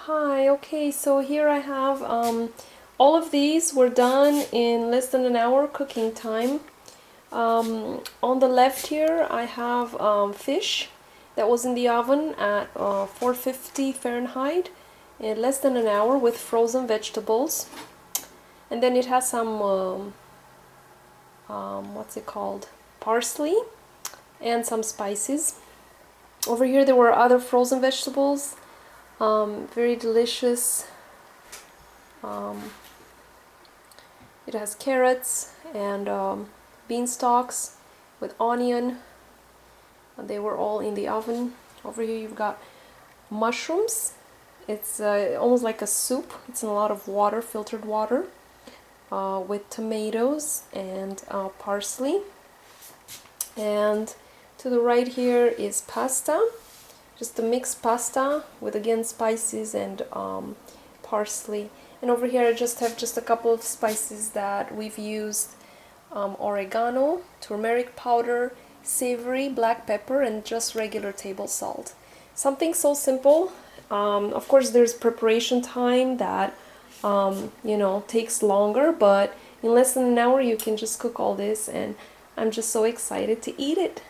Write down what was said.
Hi, okay, so here I have all of these were done in less than an hour cooking time. On the left here I have fish that was in the oven at 450 Fahrenheit in less than an hour with frozen vegetables. And then it has some, what's it called? Parsley and some spices. Over here there were other frozen vegetables. Very delicious. It has carrots and bean stalks with onion. And they were all in the oven. Over here you've got mushrooms. It's almost like a soup. It's in a lot of water, filtered water, with tomatoes and parsley. And to the right here is pasta. Just a mixed pasta with again spices and parsley. And over here I just have a couple of spices that we've used: oregano, turmeric powder, savory, black pepper, and just regular table salt. Something so simple. Of course there's preparation time that takes longer, but in less than an hour you can just cook all this, and I'm just so excited to eat it.